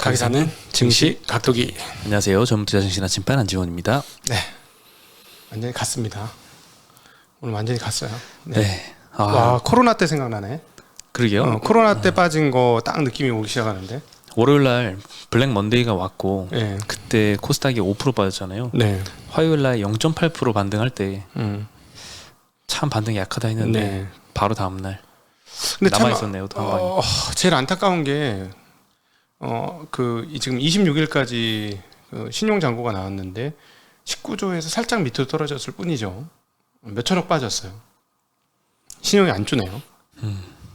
가기사는 증시 각도기. 안녕하세요. 전문투자증시 아침반 안지원입니다. 네, 완전히 갔습니다. 오늘 완전히 갔어요. 네. 와, 코로나 때 생각나네. 그러게요. 코로나 때 빠진 거 딱 느낌이 오기 시작하는데. 월요일날 블랙 먼데이가 왔고 네. 그때 코스닥이 5% 빠졌잖아요. 네. 화요일날 0.8% 반등할 때 참 반등이 약하다 했는데 네. 바로 다음날 근데 참, 남아있었네요. 제일 안타까운 게 지금 26일까지 신용 잔고가 나왔는데 19조에서 살짝 밑으로 떨어졌을 뿐이죠. 몇천억 빠졌어요. 신용이 안 주네요.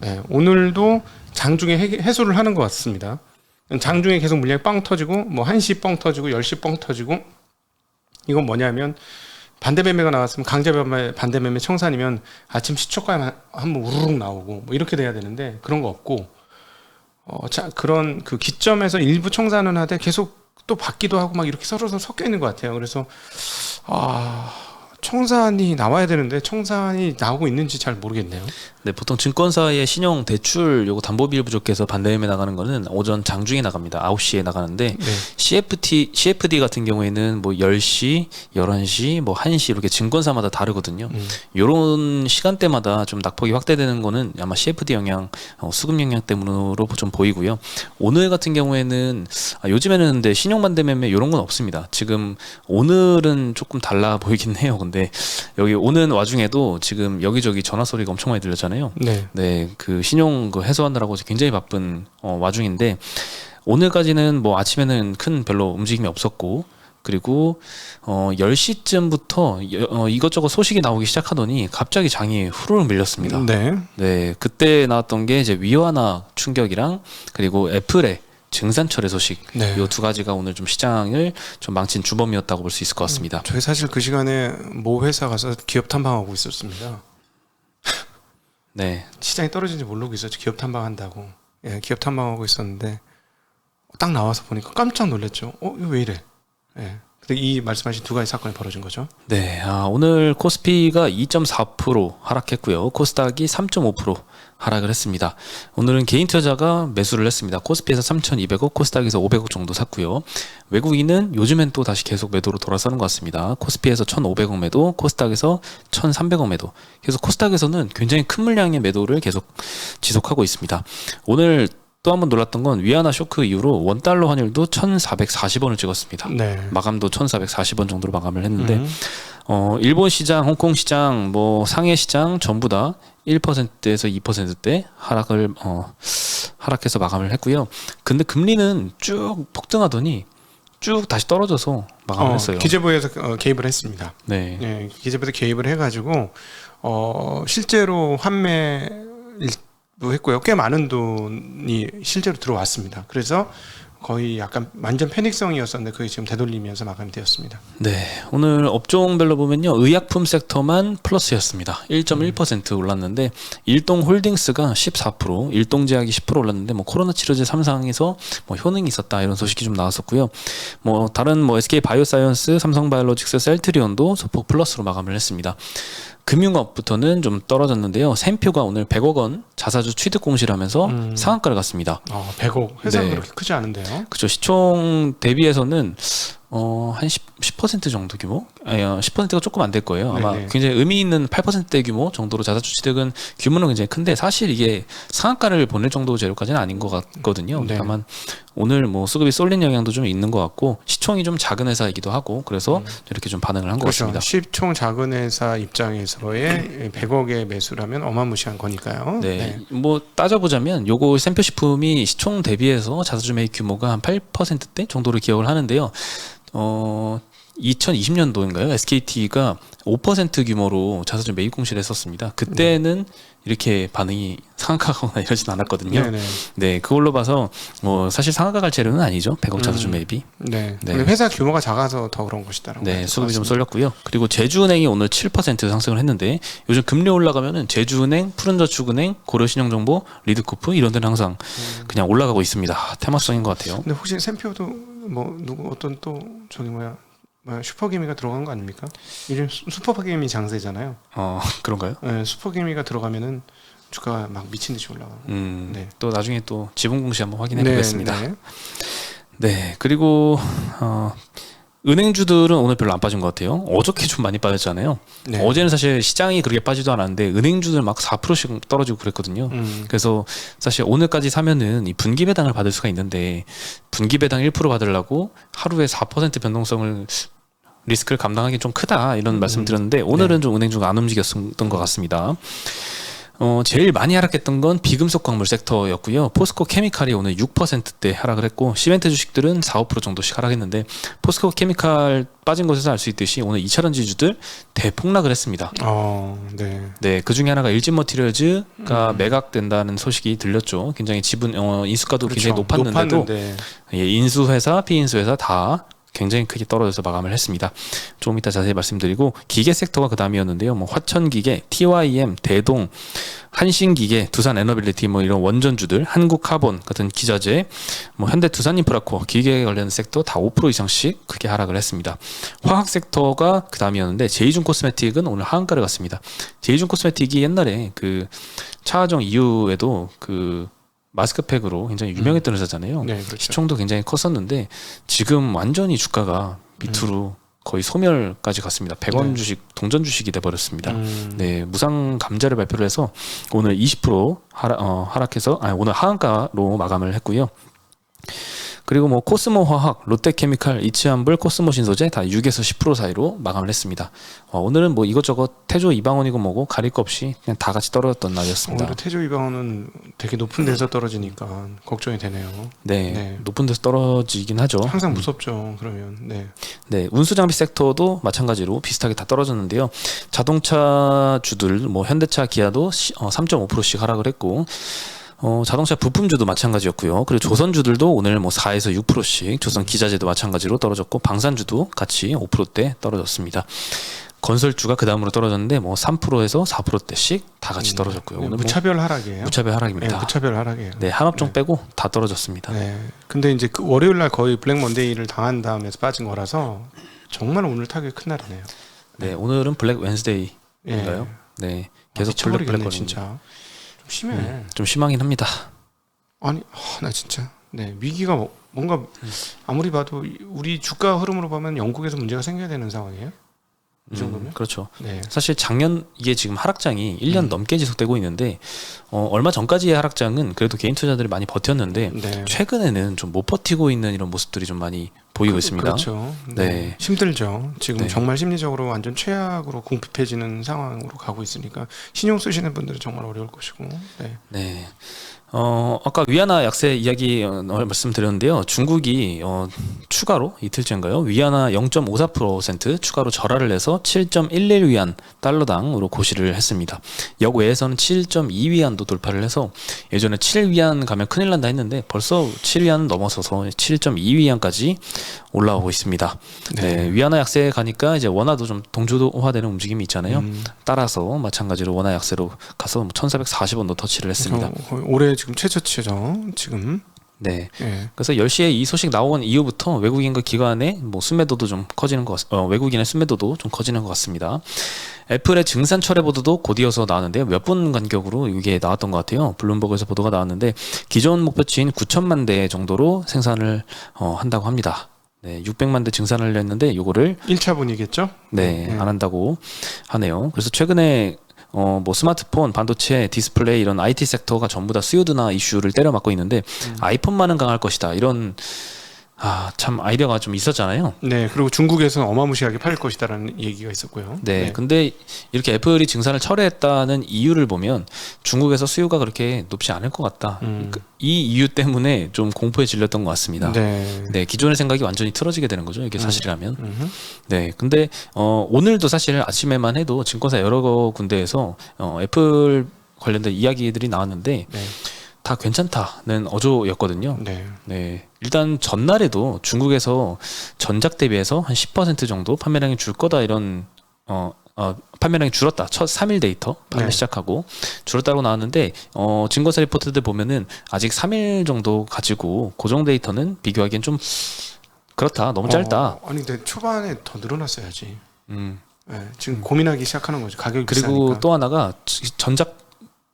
네, 오늘도 장중에 해소를 하는 것 같습니다. 장중에 계속 물량이 빵 터지고 뭐 1시 뻥 터지고 10시 뻥 터지고, 이건 뭐냐면 반대매매가 나왔으면 강제매매 반대매매 청산이면 아침 시초가에 한번 우르륵 나오고 뭐 이렇게 돼야 되는데 그런 거 없고, 그런 그 기점에서 일부 청산은 하되 계속 또 받기도 하고 막 이렇게 서로 섞여 있는 것 같아요. 그래서 청산이 나와야 되는데 청산이 나오고 있는지 잘 모르겠네요. 네, 보통 증권사의 신용 대출 요거 담보비율 부족해서 반대매매 나가는 거는 오전 장중에 나갑니다. 9시에 나가는데 네. CFD 같은 경우에는 뭐 10시, 11시, 뭐 1시 이렇게 증권사마다 다르거든요. 요런 시간대마다 좀 낙폭이 확대되는 거는 아마 CFD 영향, 수급 영향 때문으로 좀 보이고요. 오늘 같은 경우에는 요즘에는 근데 신용 반대매매 요런 건 없습니다. 지금 오늘은 조금 달라 보이긴 해요. 근데 여기 오는 와중에도 지금 여기저기 전화 소리가 엄청 많이 들렸잖아요. 네. 네, 그 신용 해소하느라고 굉장히 바쁜 와중인데, 오늘까지는 뭐 아침에는 큰 별로 움직임이 없었고, 그리고 10시쯤부터 이것저것 소식이 나오기 시작하더니 갑자기 장이 후루룩 밀렸습니다. 네. 네, 그때 나왔던 게 이제 위화나 충격이랑 그리고 애플의 증산철회 소식, 네. 이 두 가지가 오늘 좀 시장을 좀 망친 주범이었다고 볼 수 있을 것 같습니다. 저희 사실 그 시간에 모 회사 가서 기업 탐방하고 있었습니다. 네, 시장이 떨어진지 모르고 있었죠. 기업 탐방한다고. 예, 기업 탐방하고 있었는데 딱 나와서 보니까 깜짝 놀랐죠. 이거 왜 이래? 예. 근데 이 말씀하신 두 가지 사건이 벌어진 거죠. 네, 오늘 코스피가 2.4% 하락했고요. 코스닥이 3.5% 하락을 했습니다. 오늘은 개인 투자자가 매수를 했습니다. 코스피에서 3,200억, 코스닥에서 500억 정도 샀고요. 외국인은 요즘엔 또 다시 계속 매도로 돌아서는 것 같습니다. 코스피에서 1,500억 매도, 코스닥에서 1,300억 매도. 그래서 코스닥에서는 굉장히 큰 물량의 매도를 계속 지속하고 있습니다. 오늘 또 한 번 놀랐던 건 위안화 쇼크 이후로 원달러 환율도 1,440원을 찍었습니다. 네. 마감도 1,440원 정도로 마감을 했는데 일본 시장, 홍콩 시장, 뭐 상해 시장 전부 다 1%에서 2%대 하락해서 마감을 했고요. 근데 금리는 쭉 폭등하더니 쭉 다시 떨어져서 마감을 했어요. 기재부에서 개입을 했습니다. 네. 네, 기재부에서 개입을 해가지고 실제로 환매 했고요. 꽤 많은 돈이 실제로 들어왔습니다. 그래서 거의 약간 완전 패닉성이었었는데 그게 지금 되돌리면서 마감이 되었습니다. 네, 오늘 업종별로 보면요, 의약품 섹터만 플러스였습니다. 1.1% 올랐는데 일동홀딩스가 14%, 일동제약이 10% 올랐는데 뭐 코로나 치료제 3상에서 뭐 효능이 있었다 이런 소식이 좀 나왔었고요. 뭐 다른 뭐 SK바이오사이언스, 삼성바이오로직스, 셀트리온도 소폭 플러스로 마감을 했습니다. 금융업부터는 좀 떨어졌는데요. 샘표가 오늘 100억 원 자사주 취득 공시를 하면서 상한가를 갔습니다. 100억. 회사가 네. 그렇게 크지 않은데요. 그렇죠. 시총 대비해서는 한 10% 정도 규모? 10%가 조금 안 될 거예요. 아마 네네. 굉장히 의미 있는 8%대 규모 정도로 자사주 취득은 규모는 굉장히 큰데, 사실 이게 상한가를 보낼 정도 재료까지는 아닌 것 같거든요. 네. 다만 오늘 뭐 수급이 쏠린 영향도 좀 있는 것 같고, 시총이 좀 작은 회사이기도 하고, 그래서 이렇게 좀 반응을 한 것 그렇죠. 같습니다. 시총 작은 회사 입장에서의 100억의 매수라면 어마무시한 거니까요. 네. 뭐 따져보자면 요거 샘표식품이 시총 대비해서 자사주 매입 규모가 한 8%대 정도로 기억을 하는데요. 2020년도인가요? SKT가 5% 규모로 자사주 매입 공시를 했었습니다. 그때는 이렇게 반응이 상한가거나 이러진 않았거든요. 네네. 네, 그걸로 봐서 사실 상한가 갈 재료는 아니죠. 100억 자사주 매입이. 네. 네. 근데 회사 규모가 작아서 더 그런 것이다라고. 네, 수급이 좀 쏠렸고요. 그리고 제주은행이 오늘 7% 상승을 했는데, 요즘 금리 올라가면은 제주은행, 푸른저축은행, 고려신용정보, 리드코프 이런 데는 항상 그냥 올라가고 있습니다. 테마성인 것 같아요. 근데 혹시 샘표도 뭐 어떤 또 슈퍼개미가 들어간 거 아닙니까? 이름 슈퍼개미 장세잖아요. 그런가요? 네, 슈퍼개미가 들어가면은 주가가 막 미친 듯이 올라가고. 네. 또 나중에 또 지분 공시 한번 확인해 네, 보겠습니다. 네. 네, 그리고 은행주들은 오늘 별로 안 빠진 것 같아요. 어저께 좀 많이 빠졌잖아요. 네. 어제는 사실 시장이 그렇게 빠지도 않았는데 은행주들 막 4%씩 떨어지고 그랬거든요. 그래서 사실 오늘까지 사면은 이 분기 배당을 받을 수가 있는데 분기 배당 1% 받으려고 하루에 4% 변동성을 리스크를 감당하기 좀 크다 이런 말씀드렸는데 오늘은 좀 은행주가 안 움직였던 것 같습니다. 제일 많이 하락했던 건 비금속 광물 섹터였고요. 포스코 케미칼이 오늘 6%대 하락을 했고 시멘트 주식들은 4, 5% 정도씩 하락했는데 포스코 케미칼 빠진 것에서 알 수 있듯이 오늘 2차전 지주들 대폭락을 했습니다. 네. 네, 그 중에 하나가 일진 머티리얼즈가 매각된다는 소식이 들렸죠. 굉장히 지분 인수가도 그렇죠. 굉장히 높았는데도 높았는데. 예, 인수회사, 피인수회사 다 굉장히 크게 떨어져서 마감을 했습니다. 조금 이따 자세히 말씀드리고 기계 섹터가 그 다음이었는데요. 뭐 화천기계, TYM, 대동, 한신기계, 두산에너빌리티 뭐 이런 원전주들, 한국카본 같은 기자재, 뭐 현대두산인프라코어 기계 관련 sek터 다 5% 이상씩 크게 하락을 했습니다. 화학 섹터가 그 다음이었는데 제이준 코스메틱은 오늘 하한가를 갔습니다. 제이준 코스메틱이 옛날에 그 차화정 이후에도 그 마스크팩으로 굉장히 유명했던 회사잖아요. 네, 그렇죠. 시총도 굉장히 컸었는데 지금 완전히 주가가 밑으로 거의 소멸까지 갔습니다. 100원 네. 주식, 동전 주식이 돼버렸습니다. 네, 무상 감자를 발표를 해서 오늘 20% 하락해서 오늘 하한가로 마감을 했고요. 그리고 뭐 코스모 화학, 롯데케미칼, 이치한불, 코스모 신소재 다 6에서 10% 사이로 마감을 했습니다. 오늘은 뭐 이것저것 태조 이방원이고 뭐고 가릴 거 없이 그냥 다 같이 떨어졌던 날이었습니다. 오늘 태조 이방원은 되게 높은 데서 떨어지니까 걱정이 되네요. 네, 네. 높은 데서 떨어지긴 하죠. 항상 무섭죠. 그러면. 네. 네, 운수장비 섹터도 마찬가지로 비슷하게 다 떨어졌는데요. 자동차 주들, 뭐 현대차, 기아도 3.5%씩 하락을 했고, 자동차 부품주도 마찬가지였고요. 그리고 조선주들도 오늘 뭐 4에서 6%씩, 조선 기자재도 마찬가지로 떨어졌고, 방산주도 같이 5%대 떨어졌습니다. 건설주가 그 다음으로 떨어졌는데 뭐 3%에서 4%대씩 다 같이 떨어졌고요. 오늘 무차별 하락이에요. 무차별 하락입니다. 네, 무차별 하락이에요. 네, 한업종 네. 빼고 다 떨어졌습니다. 네. 근데 이제 그 월요일 날 거의 블랙 먼데이를 당한 다음에서 빠진 거라서 정말 오늘 타격이 큰 날이네요. 네, 오늘은 블랙 웬스데이인가요? 네, 계속 블랙 미쳐버리겠네 거리는데. 진짜. 좀 심해. 좀 심하긴 합니다. 아니, 나 진짜. 네, 위기가 뭔가 아무리 봐도 우리 주가 흐름으로 보면 영국에서 문제가 생겨야 되는 상황이에요. 이 정도면? 그렇죠. 네. 사실 작년 이게 지금 하락장이 1년 넘게 지속되고 있는데 얼마 전까지의 하락장은 그래도 개인 투자들이 많이 버텼는데 네. 최근에는 좀 못 버티고 있는 이런 모습들이 좀 많이 보이고 있습니다. 그렇죠. 네. 네. 힘들죠. 지금 네. 정말 심리적으로 완전 최악으로 궁핍해지는 상황으로 가고 있으니까 신용 쓰시는 분들은 정말 어려울 것이고. 네. 네. 아까 위안화 약세 이야기 말씀드렸는데요. 중국이 추가로 이틀째인가요? 위안화 0.54% 추가로 절하를 해서 7.11위안 달러당으로 고시를 했습니다. 역외에서는 7.2위안도 돌파를 해서 예전에 7위안 가면 큰일 난다 했는데 벌써 7위안 넘어서서 7.2위안까지 올라오고 있습니다. 네, 위안화 약세에 가니까 이제 원화도 좀 동조화되는 움직임이 있잖아요. 따라서 마찬가지로 원화 약세로 가서 1,440원도 터치를 했습니다. 올해 지금 최저치죠. 지금. 네. 네. 그래서 10시에 이 소식 나온 이후부터 외국인과 기관의 뭐 순매도도 좀 커지는 외국인의 순매도도 좀 커지는 것 같습니다. 애플의 증산 철회 보도도 곧 이어서 나왔는데요. 몇 분 간격으로 이게 나왔던 것 같아요. 블룸버그에서 보도가 나왔는데 기존 목표치인 9천만 대 정도로 생산을 한다고 합니다. 네, 600만 대 증산을 했는데 요거를 1차분이겠죠? 네, 안 한다고 하네요. 그래서 최근에 뭐 스마트폰, 반도체, 디스플레이 이런 IT 섹터가 전부 다 수요 둔화 이슈를 때려맞고 있는데 아이폰만은 강할 것이다. 이런 참 아이디어가 좀 있었잖아요. 네, 그리고 중국에서는 어마무시하게 팔릴 것이다라는 얘기가 있었고요. 네, 근데 이렇게 애플이 증산을 철회했다는 이유를 보면 중국에서 수요가 그렇게 높지 않을 것 같다. 이 이유 때문에 좀 공포에 질렸던 것 같습니다. 네. 네, 기존의 생각이 완전히 틀어지게 되는 거죠. 이게 사실이라면. 네, 근데 오늘도 사실 아침에만 해도 증권사 여러 군데에서 애플 관련된 이야기들이 나왔는데 네. 다 괜찮다는 어조였거든요. 네. 네, 일단 전날에도 중국에서 전작 대비해서 한 10% 정도 판매량이 줄 거다 이런 판매량이 줄었다. 첫 3일 데이터 판매 네. 시작하고 줄었다고 나왔는데 증권사 리포트들 보면은 아직 3일 정도 가지고 고정 데이터는 비교하기엔 좀 그렇다. 너무 짧다. 아니 근데 초반에 더 늘어났어야지. 음. 네, 지금 고민하기 시작하는 거죠. 가격이 그리고 비싸니까. 또 하나가 전작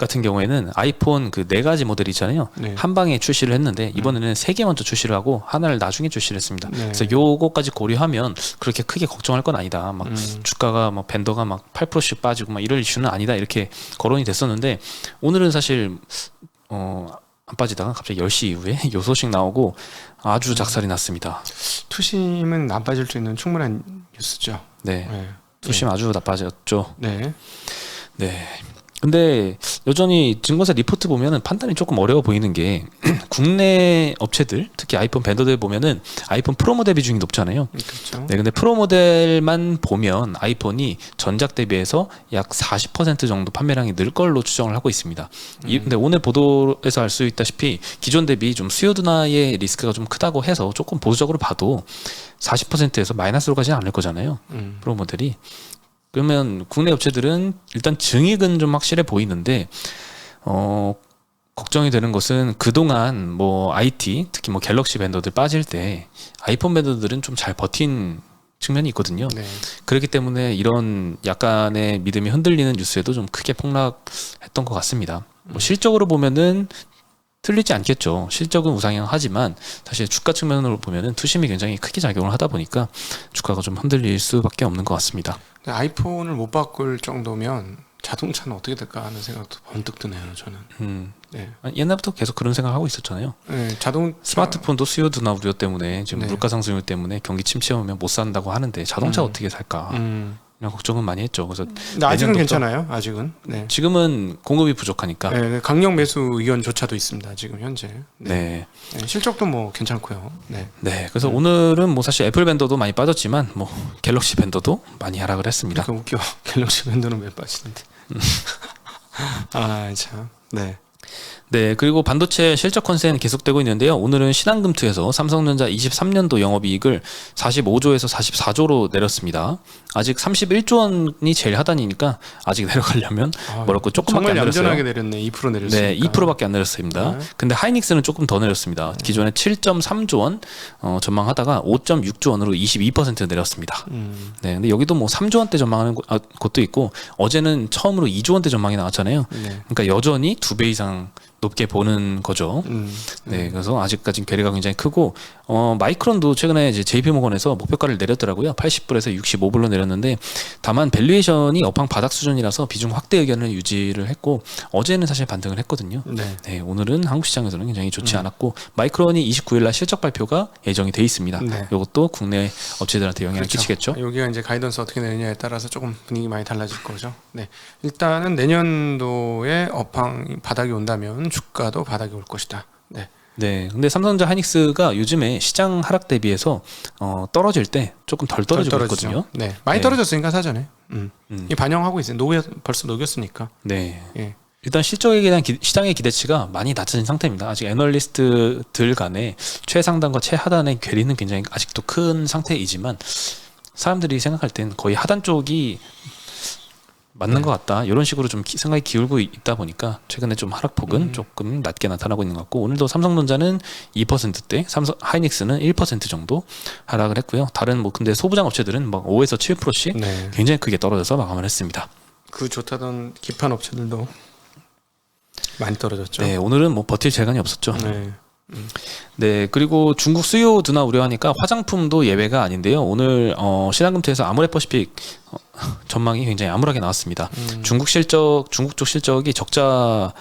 같은 경우에는 아이폰 그 4가지 모델이 있잖아요. 네. 한 방에 출시를 했는데 이번에는 3개 먼저 출시를 하고 하나를 나중에 출시를 했습니다. 네. 그래서 요거까지 고려하면 그렇게 크게 걱정할 건 아니다. 막 주가가 막 밴더가 막 8%씩 빠지고 막 이럴 이슈는 아니다. 이렇게 거론이 됐었는데 오늘은 사실 안 빠지다가 갑자기 10시 이후에 요 소식 나오고 아주 작살이 났습니다. 투심은 안 빠질 수 있는 충분한 뉴스죠. 네. 네. 투심 아주 나빠졌죠. 네. 네. 근데 여전히 증권사 리포트 보면은 판단이 조금 어려워 보이는 게 국내 업체들, 특히 아이폰 벤더들 보면은 아이폰 프로 모델 비중이 높잖아요. 그렇죠. 네, 근데 프로 모델만 보면 아이폰이 전작 대비해서 약 40% 정도 판매량이 늘 걸로 추정을 하고 있습니다. 근데 오늘 보도에서 알 수 있다시피 기존 대비 좀 수요 둔화의 리스크가 좀 크다고 해서 조금 보수적으로 봐도 40%에서 마이너스로 가지는 않을 거잖아요. 프로 모델이. 그러면 국내 업체들은 일단 증익은 좀 확실해 보이는데 걱정이 되는 것은 그동안 뭐 IT 특히 뭐 갤럭시 벤더들 빠질 때 아이폰 벤더들은 좀 잘 버틴 측면이 있거든요. 네. 그렇기 때문에 이런 약간의 믿음이 흔들리는 뉴스에도 좀 크게 폭락했던 것 같습니다. 뭐 실적으로 보면은 틀리지 않겠죠. 실적은 우상향하지만 사실 주가 측면으로 보면은 투심이 굉장히 크게 작용을 하다 보니까 주가가 좀 흔들릴 수밖에 없는 것 같습니다. 아이폰을 못 바꿀 정도면 자동차는 어떻게 될까 하는 생각도 번뜩 드네요. 저는. 네. 옛날부터 계속 그런 생각하고 있었잖아요. 네, 자동 스마트폰도 수요 둔화 우려 때문에 지금 네. 물가 상승률 때문에 경기 침체 오면 못 산다고 하는데 자동차 어떻게 살까 이런 걱정은 많이 했죠. 그래서 근데 아직은 내년부터 괜찮아요. 아직은. 네. 지금은 공급이 부족하니까. 네, 강력 매수 의견조차도 있습니다. 지금 현재. 네. 네, 실적도 뭐 괜찮고요. 네. 네. 그래서 오늘은 뭐 사실 애플 밴더도 많이 빠졌지만 뭐 갤럭시 밴더도 많이 하락을 했습니다. 그러니까 웃겨. 갤럭시 밴드는 왜 빠지는데? 아 참. 네. 네, 그리고 반도체 실적 컨센 계속되고 있는데요. 오늘은 신한금투에서 삼성전자 23년도 영업이익을 45조에서 44조로 내렸습니다. 아직 31조 원이 제일 하단이니까 아직 내려가려면 멀었고 조금밖에 안 정말 내렸어요. 얌전하게 내렸네. 2% 내렸으니까. 네, 2%밖에 안 내렸습니다. 네. 근데 하이닉스는 조금 더 내렸습니다. 기존에 7.3조 원 전망하다가 5.6조 원으로 22% 내렸습니다. 네, 근데 여기도 뭐 3조 원대 전망하는 곳도 있고 어제는 처음으로 2조 원대 전망이 나왔잖아요. 네. 그러니까 여전히 2배 이상 높게 보는 거죠. 네, 그래서 아직까지는 괴리가 굉장히 크고 마이크론도 최근에 이제 JP모건에서 목표가를 내렸더라고요. 80불에서 65불로 내렸는데 다만 밸류에이션이 업황 바닥 수준이라서 비중 확대 의견을 유지를 했고 어제는 사실 반등을 했거든요. 네. 네, 오늘은 한국 시장에서는 굉장히 좋지 않았고 마이크론이 29일 날 실적 발표가 예정이 돼 있습니다. 네. 이것도 국내 업체들한테 영향을 그렇죠. 끼치겠죠. 여기가 이제 가이던스 어떻게 내느냐에 따라서 조금 분위기 많이 달라질 거죠. 네. 일단은 내년도에 업황 바닥이 온다면 주가도 바닥이 올 것이다. 네. 네, 근데 삼성전자 하이닉스가 요즘에 시장 하락 대비해서 떨어질 때 조금 덜 떨어지고 떨어지죠. 있거든요. 네. 많이 네. 떨어졌으니까 사전에. 이 반영하고 있어요. 벌써 녹였으니까. 네. 예. 일단 실적에 대한 시장의 기대치가 많이 낮아진 상태입니다. 아직 애널리스트들 간의 최상단과 최하단의 괴리는 굉장히 아직도 큰 상태이지만 사람들이 생각할 땐 거의 하단 쪽이 맞는 것 같다. 이런 식으로 좀 생각이 기울고 있다 보니까 최근에 좀 하락폭은 조금 낮게 나타나고 있는 것 같고 오늘도 삼성전자는 2%대, 하이닉스는 1% 정도 하락을 했고요. 다른 뭐 근데 소부장 업체들은 막 5에서 7%씩 네. 굉장히 크게 떨어져서 마감을 했습니다. 그 좋다던 기판 업체들도 많이 떨어졌죠. 네, 오늘은 뭐 버틸 재간이 없었죠. 네. 네, 그리고 중국 수요 둔화 우려하니까 화장품도 예외가 아닌데요. 오늘 신한금투에서 아모레퍼시픽 전망이 굉장히 암울하게 나왔습니다. 중국 쪽 실적이 적자가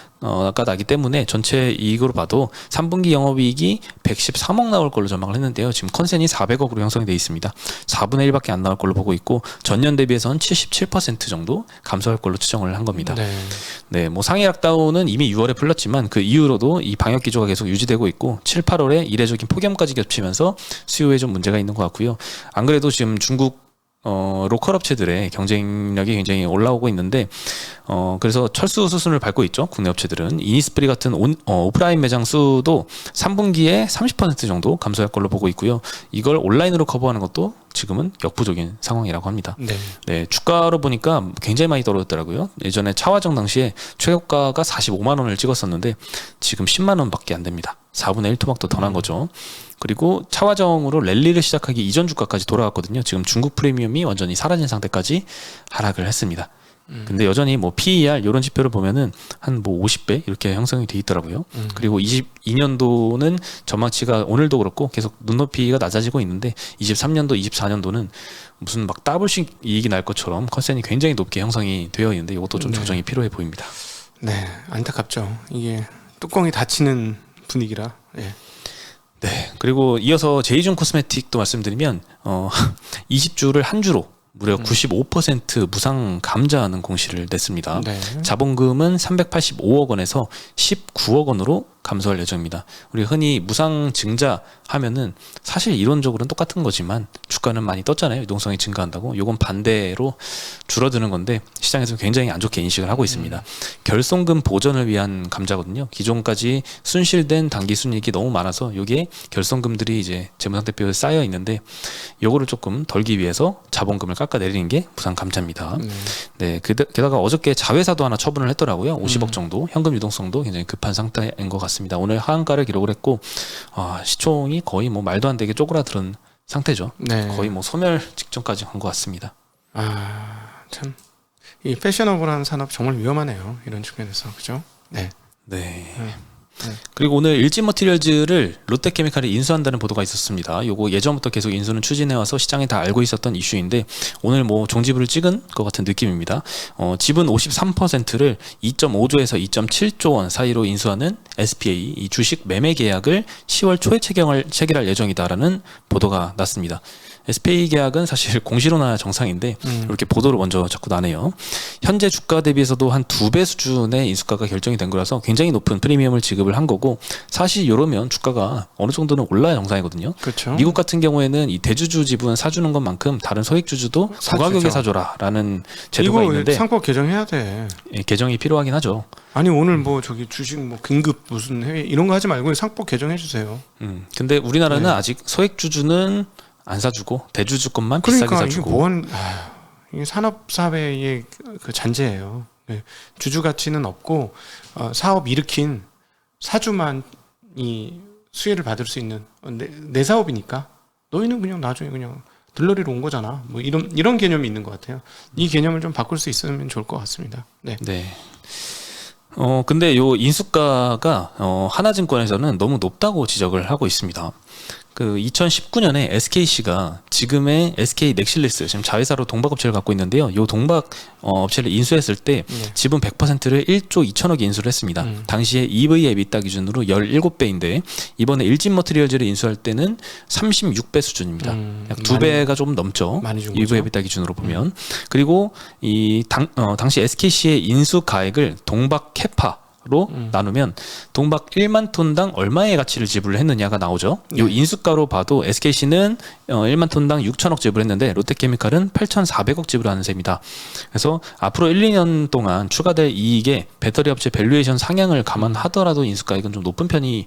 나기 때문에 전체 이익으로 봐도 3분기 영업이익이 113억 나올 걸로 전망을 했는데요. 지금 컨센이 400억으로 형성이 돼 있습니다. 4분의 1밖에 안 나올 걸로 보고 있고 전년 대비해서는 77% 정도 감소할 걸로 추정을 한 겁니다. 네. 네, 뭐 상해 락다운은 이미 6월에 풀렸지만 그 이후로도 이 방역 기조가 계속 유지되고 있고 7, 8월에 이례적인 폭염까지 겹치면서 수요에 좀 문제가 있는 것 같고요. 안 그래도 지금 중국 로컬 업체들의 경쟁력이 굉장히 올라오고 있는데 그래서 철수 수순을 밟고 있죠. 국내 업체들은 이니스프리 같은 오프라인 매장 수도 3분기에 30% 정도 감소할 걸로 보고 있고요. 이걸 온라인으로 커버하는 것도 지금은 역부족인 상황이라고 합니다. 네. 네, 주가로 보니까 굉장히 많이 떨어졌더라고요. 예전에 차화정 당시에 최고가가 45만 원을 찍었었는데 지금 10만 원밖에 안 됩니다. 4분의 1 토막도 더 난 거죠. 그리고 차화정으로 랠리를 시작하기 이전 주가까지 돌아왔거든요. 지금 중국 프리미엄이 완전히 사라진 상태까지 하락을 했습니다. 근데 여전히 뭐 PER 이런 지표를 보면은 한 뭐 50배 이렇게 형성이 돼 있더라고요. 그리고 22년도는 전망치가 오늘도 그렇고 계속 눈높이가 낮아지고 있는데 23년도, 24년도는 무슨 막 더블씩 이익이 날 것처럼 컨센이 굉장히 높게 형성이 되어 있는데 이것도 좀 조정이 필요해 보입니다. 네, 안타깝죠. 이게 뚜껑이 닫히는 분위기라. 예. 네. 그리고 이어서 제이준 코스메틱도 말씀드리면 20주를 한 주로 무려 95% 무상 감자하는 공시를 냈습니다. 네. 자본금은 385억 원에서 19억 원으로 감소할 예정입니다. 우리 흔히 무상 증자 하면은 사실 이론적으로는 똑같은 거지만 주가는 많이 떴잖아요. 유동성이 증가한다고. 요건 반대로 줄어드는 건데 시장에서 굉장히 안 좋게 인식을 하고 있습니다. 결손금 보전을 위한 감자거든요. 기존까지 순실된 당기 순이익이 너무 많아서 여기에 결손금들이 이제 재무상태표에 쌓여 있는데 요거를 조금 덜기 위해서 자본금을 깎아내리는 게 무상 감자입니다. 네, 게다가 어저께 자회사도 하나 처분을 했더라고요. 50억 정도. 현금 유동성도 굉장히 급한 상태인 것 같습니다. 오늘 하한가를 기록을 했고 시총이 거의 뭐 말도 안 되게 쪼그라드는 상태죠. 네. 거의 뭐 소멸 직전까지 간 것 같습니다. 참 이 패셔너블한 산업 정말 위험하네요. 이런 측면에서 그죠? 네. 네. 그리고 오늘 일진머티리얼즈를 롯데케미칼이 인수한다는 보도가 있었습니다. 요거 예전부터 계속 인수는 추진해와서 시장에 다 알고 있었던 이슈인데 오늘 뭐 종지부를 찍은 것 같은 느낌입니다. 지분 53%를 2.5조에서 2.7조 원 사이로 인수하는 SPA 이 주식 매매 계약을 10월 초에 체결할 예정이다라는 보도가 났습니다. SPA 계약은 사실 공시로 나야 정상인데 이렇게 보도를 먼저 자꾸 나네요. 현재 주가 대비해서도 한 2배 수준의 인수가가 결정이 된 거라서 굉장히 높은 프리미엄을 지급을 한 거고 사실 이러면 주가가 어느 정도는 올라야 정상이거든요. 그렇죠. 미국 같은 경우에는 이 대주주 지분 사주는 것만큼 다른 소액주주도 고가격에 사줘라라는 제도가 이거 있는데 상법 개정해야 돼. 예, 개정이 필요하긴 하죠. 아니 오늘 뭐 저기 주식 뭐 긴급 무슨 해외 이런 거 하지 말고 상법 개정해 주세요. 근데 우리나라는 네. 아직 소액주주는 안 사주고 대주주 것만 비싸게 그러니까 이게 사주고 뭐한 이게 산업 사회의 그 잔재예요. 네. 주주 가치는 없고 사업 일으킨 사주만 이 수혜를 받을 수 있는 내 사업이니까 너희는 그냥 나중에 그냥 들러리로 온 거잖아. 뭐 이런 개념이 있는 것 같아요. 이 개념을 좀 바꿀 수 있으면 좋을 것 같습니다. 네. 네. 근데 요 인수가가 하나증권에서는 너무 높다고 지적을 하고 있습니다. 그 2019년에 SKC가 지금의 SK 넥실리스 지금 자회사로 동박업체를 갖고 있는데요. 요 동박 업체를 인수했을 때 지분 100%를 1조 2천억에 인수를 했습니다. 당시에 EV EBITDA 기준으로 17배인데 이번에 일진머티리얼즈를 인수할 때는 36배 수준입니다. 약 2배가 조금 넘죠. 많이 준 EV 거죠. EBITDA 기준으로 보면. 그리고 이 당시 SKC의 인수 가액을 동박 캐파로 나누면 동박 1만 톤당 얼마의 가치를 지불을 했느냐가 나오죠. 이 인수가로 봐도 SKC는 1만 톤당 6천억 지불했는데 롯데케미칼은 8,400억 지불하는 셈입니다. 그래서 앞으로 1, 2년 동안 추가될 이익에 배터리 업체 밸류에이션 상향을 감안하더라도 인수가액은 좀 높은 편인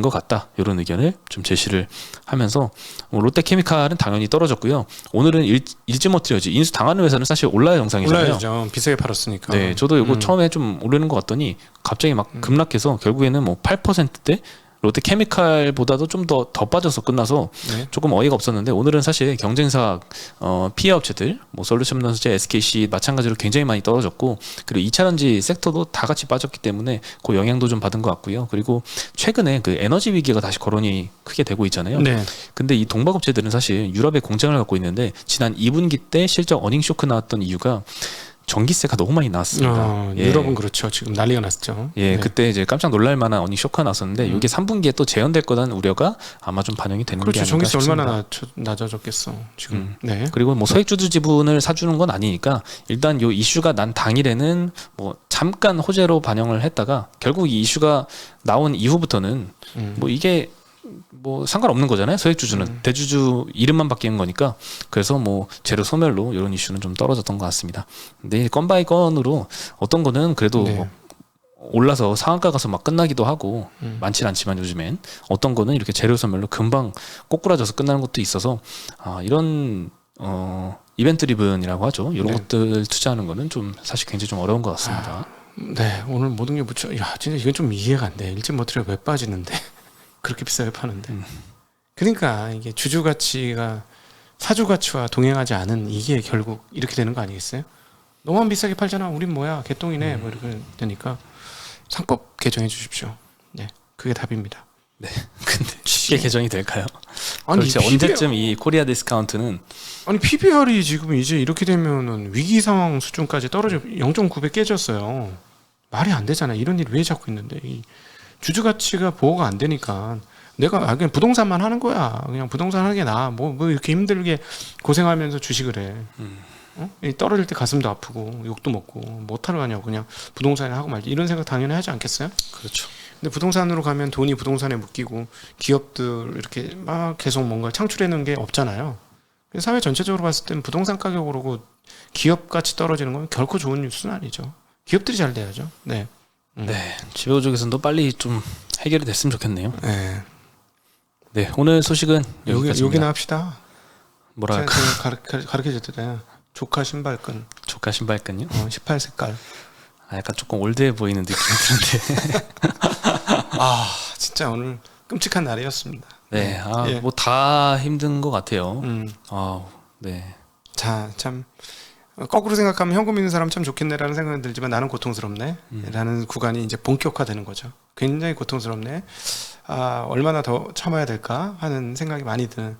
것 같다. 이런 의견을 좀 제시를 하면서 롯데케미칼은 당연히 떨어졌고요. 오늘은 일진머티리얼즈 인수 당하는 회사는 사실 올라야 정상이잖아요. 올라야죠. 비싸게 팔았으니까. 네, 저도 이거 처음에 좀 오르는 것 같더니 갑자기 막 급락해서 결국에는 뭐 8%대 롯데케미칼보다도 좀 더 빠져서 끝나서 네. 조금 어이가 없었는데 오늘은 사실 경쟁사 피해 업체들 뭐 솔루션전체, SKC 마찬가지로 굉장히 많이 떨어졌고 그리고 2차전지 섹터도 다 같이 빠졌기 때문에 그 영향도 좀 받은 것 같고요. 그리고 최근에 그 에너지 위기가 다시 거론이 크게 되고 있잖아요. 네. 근데 이 동박업체들은 사실 유럽에 공장을 갖고 있는데 지난 2분기 때 실적 어닝 쇼크 나왔던 이유가 전기세가 너무 많이 나왔습니다. 예. 유럽은 그렇죠. 지금 난리가 났죠. 예, 네. 그때 이제 깜짝 놀랄 만한 어닝 쇼크가 났었는데 이게 3분기에 또 재현될 거라는 우려가 아마 좀 반영이 되는 게 그렇죠. 아닌가 전기세 싶습니다. 얼마나 낮아졌겠어. 지금. 네. 그리고 뭐 소액주주 지분을 사주는 건 아니니까 일단 요 이슈가 난 당일에는 뭐 잠깐 호재로 반영을 했다가 결국 이 이슈가 나온 이후부터는 뭐 이게 뭐 상관없는 거잖아요. 소액주주는 대주주 이름만 바뀌는 거니까 그래서 뭐 재료 소멸로 이런 이슈는 좀 떨어졌던 것 같습니다. 근데 건 바이 건으로 어떤 거는 그래도 네. 뭐 올라서 상한가 가서 막 끝나기도 하고 많진 않지만 요즘엔 어떤 거는 이렇게 재료 소멸로 금방 꼬꾸라져서 끝나는 것도 있어서 이런 이벤트 리븐이라고 하죠. 이런 네. 것들 투자하는 거는 좀 사실 굉장히 좀 어려운 것 같습니다. 네. 오늘 모든 게 묻혀. 야, 진짜 이건 좀 이해가 안 돼. 일진머티리얼 왜 빠지는데? 그렇게 비싸게 파는데. 그러니까 이게 주주 가치가 사주 가치와 동행하지 않은 이게 결국 이렇게 되는 거 아니겠어요? 너무 비싸게 팔잖아. 우린 뭐야 개똥이네. 뭐 이렇게 되니까 상법 개정해 주십시오. 네, 그게 답입니다. 네. 근데 쉽게 개정이 될까요? 아니 도대체 언제쯤 이 코리아 디스카운트는 아니 PBR이 지금 이제 이렇게 되면은 위기 상황 수준까지 떨어져 0.9배 깨졌어요. 말이 안 되잖아. 이런 일이 왜 자꾸 있는데 이 주주 가치가 보호가 안 되니까 내가 그냥 부동산만 하는 거야. 그냥 부동산 하는 게 나아. 뭐 이렇게 힘들게 고생하면서 주식을 해. 어? 이 떨어질 때 가슴도 아프고 욕도 먹고 못하러 가냐고 그냥 부동산에 하고 말지 이런 생각 당연히 하지 않겠어요? 그렇죠. 근데 부동산으로 가면 돈이 부동산에 묶이고 기업들 이렇게 막 계속 뭔가 창출해내는 게 없잖아요. 그래서 사회 전체적으로 봤을 때는 부동산 가격 오르고 기업 가치 떨어지는 건 결코 좋은 뉴스는 아니죠. 기업들이 잘 돼야죠. 네. 네. 지배구조 개선도 빨리 좀 해결이 됐으면 좋겠네요. 네. 네. 오늘 소식은 여기까지입니다. 여기나 합시다. 뭐랄까 제가 가르쳐줬잖아요. 조카 신발끈. 조카 신발끈요? 18색깔. 아, 약간 조금 올드해 보이는 느낌이 드는데. 아 진짜 오늘 끔찍한 날이었습니다. 네. 아, 예. 뭐 다 힘든 것 같아요. 음. 네. 자, 참 거꾸로 생각하면 현금 있는 사람 참 좋겠네라는 생각은 들지만 나는 고통스럽네 라는 구간이 이제 본격화되는 거죠. 굉장히 고통스럽네. 아, 얼마나 더 참아야 될까 하는 생각이 많이 드는.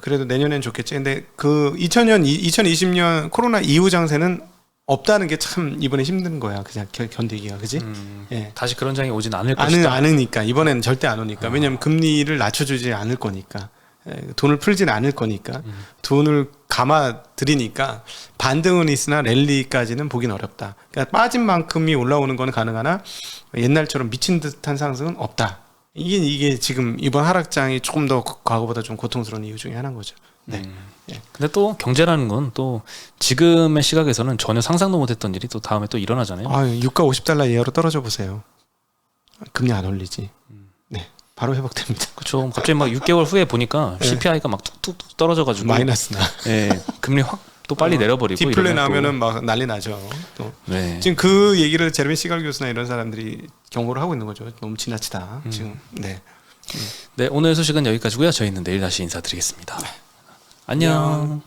그래도 내년엔 좋겠지. 근데 그 2020년 코로나 이후 장세는 없다는 게 참 이번에 힘든 거야. 그냥 견디기가, 그지? 예. 다시 그런 장이 오진 않을 것이다. 않으니까 이번에는 절대 안 오니까. 왜냐면 금리를 낮춰주지 않을 거니까. 돈을 풀지는 않을 거니까 돈을 감아 들이니까 반등은 있으나 랠리까지는 보긴 어렵다. 그러니까 빠진 만큼이 올라오는 건 가능하나 옛날처럼 미친 듯한 상승은 없다. 이게 지금 이번 하락장이 조금 더 과거보다 좀 고통스러운 이유 중에 하나인 거죠. 네. 예. 근데 또 경제라는 건 또 지금의 시각에서는 전혀 상상도 못했던 일이 또 다음에 또 일어나잖아요. 아, 유가 50달러 이하로 떨어져 보세요. 금리 안 올리지. 네. 바로 회복됩니다. 그렇죠. 갑자기 막 6개월 후에 보니까 CPI가 막 툭툭 떨어져가지고 마이너스나. 예, 금리 확 또 빨리 내려버리고 디플레 이러면 또- 나면은 막 난리 나죠. 또 네. 지금 그 얘기를 제레미 시갈 교수나 이런 사람들이 경고를 하고 있는 거죠. 너무 지나치다. 지금. 네. 네, 오늘 소식은 여기까지고요. 저희는 내일 다시 인사드리겠습니다. 안녕.